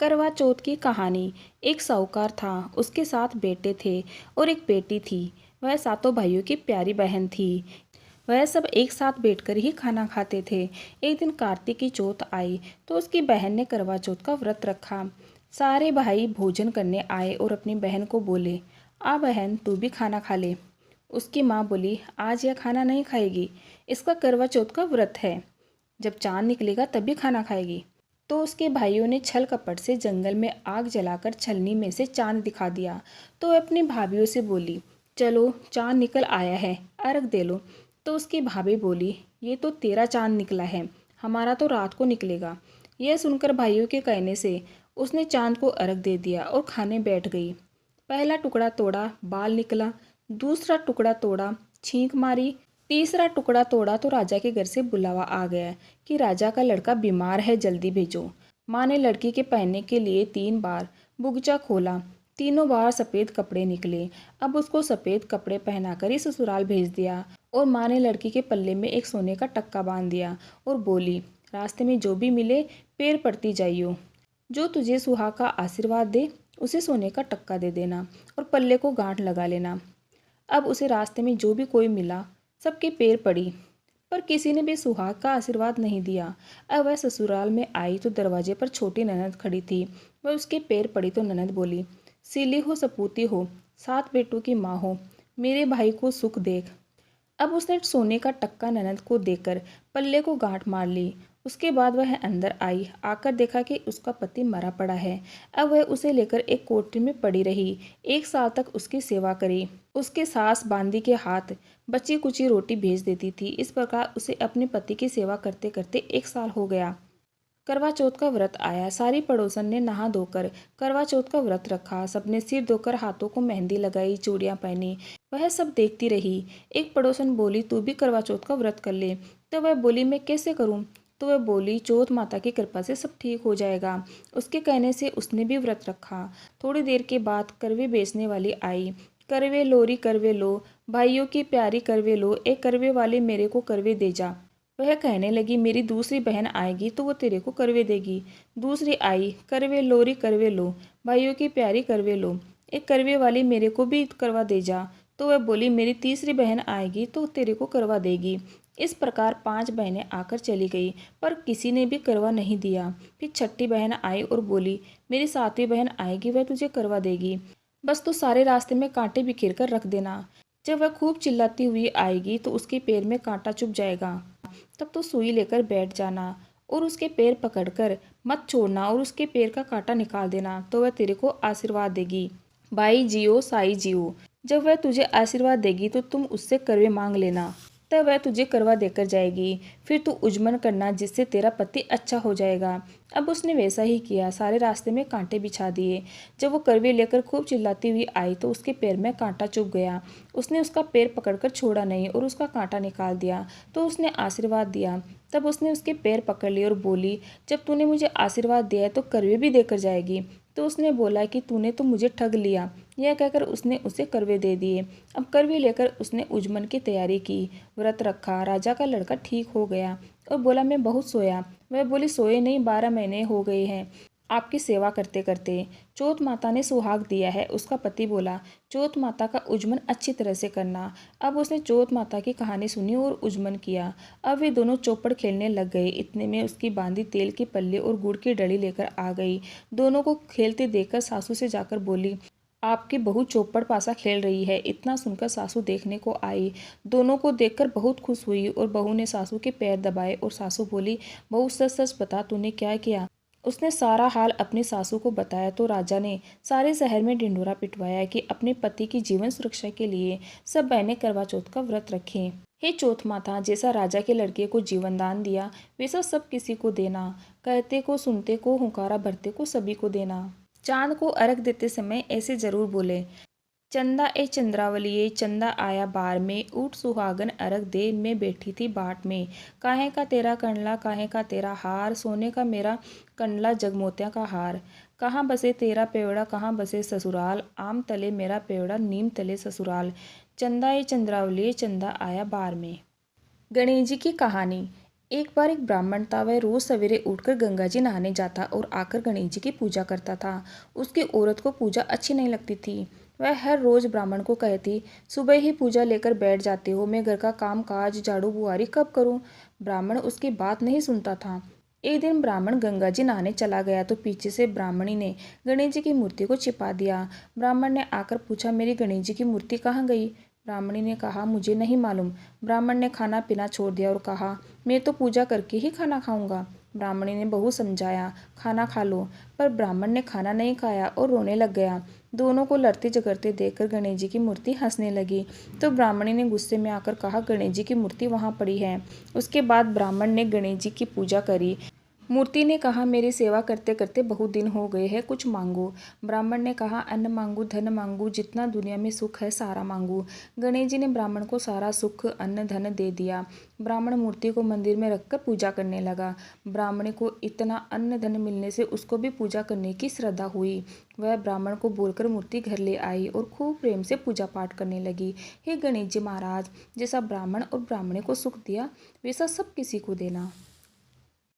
करवा चौथ की कहानी। एक साहूकार था, उसके 7 बेटे थे और एक बेटी थी। वह सातों भाइयों की प्यारी बहन थी। वह सब एक साथ बैठकर ही खाना खाते थे। एक दिन कार्तिक की चौथ आई तो उसकी बहन ने करवा चौथ का व्रत रखा। सारे भाई भोजन करने आए और अपनी बहन को बोले, आ बहन तू भी खाना खा ले। उसकी माँ बोली, आज यह खाना नहीं खाएगी, इसका करवा चौथ का व्रत है, जब चांद निकलेगा तभी खाना खाएगी। तो उसके भाइयों ने छल कपट से जंगल में आग जलाकर छलनी में से चांद दिखा दिया। तो वह अपनी भाभीियों से बोली, चलो चांद निकल आया है, अर्घ दे लो। तो उसकी भाभी बोली, ये तो तेरा चांद निकला है, हमारा तो रात को निकलेगा। यह सुनकर भाइयों के कहने से उसने चांद को अर्घ दे दिया और खाने बैठ गई। पहला टुकड़ा तोड़ा, बाल निकला। दूसरा टुकड़ा तोड़ा, छींक मारी। तीसरा टुकड़ा तोड़ा तो राजा के घर से बुलावा आ गया कि राजा का लड़का बीमार है, जल्दी भेजो। माँ ने लड़की के पहनने के लिए 3 बार बुगचा खोला। तीनों बार सफ़ेद कपड़े निकले। अब उसको सफ़ेद कपड़े पहनाकर ही ससुराल भेज दिया। और माँ ने लड़की के पल्ले में एक सोने का टक्का बांध दिया और बोली, रास्ते में जो भी मिले पैर पड़ती जाइयो। जो तुझे सुहाग का आशीर्वाद दे उसे सोने का टक्का दे देना और पल्ले को गांठ लगा लेना। अब उसे रास्ते में जो भी कोई मिला सबके पैर पड़ी, पर किसी ने भी सुहाग का आशीर्वाद नहीं दिया। अब वह ससुराल में आई तो दरवाजे पर छोटी ननद खड़ी थी। वह उसके पैर पड़ी तो ननद बोली, सीली हो सपूती हो, 7 बेटों की माँ हो, मेरे भाई को सुख देख। अब उसने सोने का टक्का ननद को देकर पल्ले को गांठ मार ली। उसके बाद वह अंदर आई, आकर देखा कि उसका पति मरा पड़ा है। अब वह उसे लेकर एक कोठरी में पड़ी रही। 1 साल तक उसकी सेवा करी। उसके सास बांदी के हाथ बची कुची रोटी भेज देती थी। इस प्रकार उसे अपने पति की सेवा करते करते 1 साल हो गया। करवा चौथ का व्रत आया। सारी पड़ोसन ने नहा धोकर करवा चौथ का व्रत रखा। सबने सिर धोकर हाथों को मेहंदी लगाई, चूड़ियां पहनी। वह सब देखती रही। एक पड़ोसन बोली, तू भी करवा चौथ का व्रत कर ले। तो वह बोली, मैं कैसे करूं? तो वह बोली, चौथ माता की कृपा से सब ठीक हो जाएगा। उसके कहने से उसने भी व्रत रखा। थोड़ी देर के बाद करवे बेचने वाली आई। करवे लोरी करवे लो, भाइयों की प्यारी करवे लो, एक करवे वाले मेरे को करवे दे जा। वह कहने लगी, मेरी दूसरी बहन आएगी तो वो तेरे को करवे देगी। दूसरी आई, करवे लोरी करवे लो, भाइयों की प्यारी करवे लो, एक करवे वाली मेरे को भी करवा दे जा। तो वह बोली, मेरी तीसरी बहन आएगी तो तेरे को करवा देगी। इस प्रकार 5 बहनें आकर चली गई, पर किसी ने भी करवा नहीं दिया। फिर छठी बहन आई और बोली, मेरी 7वीं बहन आएगी, वह तुझे करवा देगी। बस तो सारे रास्ते में कांटे बिखेर कर रख देना। जब वह खूब चिल्लाती हुई आएगी तो उसके पैर में कांटा चुभ जाएगा। तब तो सुई लेकर बैठ जाना और उसके पैर पकड़कर मत छोड़ना और उसके पैर का कांटा निकाल देना, तो वह तेरे को आशीर्वाद देगी। भाई जियो साई जियो। जब वह तुझे आशीर्वाद देगी तो तुम उससे करवे मांग लेना, तब वह तुझे करवा देकर जाएगी। फिर तू उजमन करना, जिससे तेरा पति अच्छा हो जाएगा। अब उसने वैसा ही किया। सारे रास्ते में कांटे बिछा दिए। जब वो करवे लेकर खूब चिल्लाती हुई आई तो उसके पैर में कांटा चुभ गया। उसने उसका पैर पकड़कर छोड़ा नहीं और उसका कांटा निकाल दिया। तो उसने आशीर्वाद दिया। तब उसने उसके पैर पकड़ लिए और बोली, जब तूने मुझे आशीर्वाद दिया है तो करवे भी देकर जाएगी। तो उसने बोला कि तूने तो मुझे ठग लिया। यह कहकर उसने उसे करवे दे दिए। अब करवे लेकर उसने उजमन की तैयारी की, व्रत रखा। राजा का लड़का ठीक हो गया और बोला, मैं बहुत सोया। वह बोली, सोए नहीं, 12 महीने हो गए हैं आपकी सेवा करते करते। चौथ माता ने सुहाग दिया है। उसका पति बोला, चौथ माता का उजमन अच्छी तरह से करना। अब उसने चौथ माता की कहानी सुनी और उजमन किया। अब वे दोनों चौपड़ खेलने लग गए। इतने में उसकी बांदी तेल के पल्ले और गुड़ की डली लेकर आ गई। दोनों को खेलते देखकर सासू से जाकर बोली, आपकी बहू चौपड़ पासा खेल रही है। इतना सुनकर सासू देखने को आई। दोनों को देखकर बहुत खुश हुई और बहू ने सासू के पैर दबाए और सासू बोली, बहू सच सच बता, तूने क्या किया? उसने सारा हाल अपनी सासू को बताया तो राजा ने सारे शहर में ढिंढोरा पिटवाया कि अपने पति की जीवन सुरक्षा के लिए सब बहनें करवा चौथ का व्रत रखें। हे चौथ माता, जैसा राजा के लड़के को जीवन दान दिया वैसा सब किसी को देना। कहते को, सुनते को, हुंकारा भरते को सभी को देना। चांद को अर्घ देते समय ऐसे जरूर बोले, चंदा ए चंद्रावलिये, चंदा आया बार में, ऊट सुहागन अर्घ दे, मैं बैठी थी बाट में। काहे का तेरा कंडला, काहे का तेरा हार, सोने का मेरा कंडला जगमोतिया का हार। कहाँ बसे तेरा पेवड़ा, कहाँ बसे ससुराल, आम तले मेरा पेवड़ा, नीम तले ससुराल। चंदा ए चंद्रावलिये, चंदा आया बार में। गणेश जी की कहानी। एक बार एक ब्राह्मण था। वह रोज सवेरे उठकर गंगा जी नहाने जाता और आकर गणेश जी की पूजा करता था। उसकी औरत को पूजा अच्छी नहीं लगती थी। वह हर रोज ब्राह्मण को कहती, सुबह ही पूजा लेकर बैठ जाते हो, मैं घर का काम काज झाड़ू बुआरी कब करूं? ब्राह्मण उसकी बात नहीं सुनता था। एक दिन ब्राह्मण गंगा जी नहाने चला गया तो पीछे से ब्राह्मणी ने गणेश जी की मूर्ति को छिपा दिया। ब्राह्मण ने आकर पूछा, मेरी गणेश जी की मूर्ति कहाँ गई? ब्राह्मणी ने कहा, मुझे नहीं मालूम। ब्राह्मण ने खाना पीना छोड़ दिया और कहा, मैं तो पूजा करके ही खाना खाऊंगा। ब्राह्मणी ने बहुत समझाया, खाना खा लो, पर ब्राह्मण ने खाना नहीं खाया और रोने लग गया। दोनों को लड़ते झगड़ते देखकर गणेश जी की मूर्ति हंसने लगी। तो ब्राह्मणी ने गुस्से में आकर कहा, गणेश जी की मूर्ति वहाँ पड़ी है। उसके बाद ब्राह्मण ने गणेश जी की पूजा करी। मूर्ति ने कहा, मेरी सेवा करते करते बहुत दिन हो गए हैं, कुछ मांगो। ब्राह्मण ने कहा, अन्न मांगू, धन मांगू, जितना दुनिया में सुख है सारा मांगू। गणेश जी ने ब्राह्मण को सारा सुख अन्न धन दे दिया। ब्राह्मण मूर्ति को मंदिर में रखकर पूजा करने लगा। ब्राह्मणी को इतना अन्न धन मिलने से उसको भी पूजा करने की श्रद्धा हुई। वह ब्राह्मण को बोलकर मूर्ति घर ले आई और खूब प्रेम से पूजा पाठ करने लगी। हे गणेश जी महाराज, जैसा ब्राह्मण और ब्राह्मणी को सुख दिया, वैसा सब किसी को देना।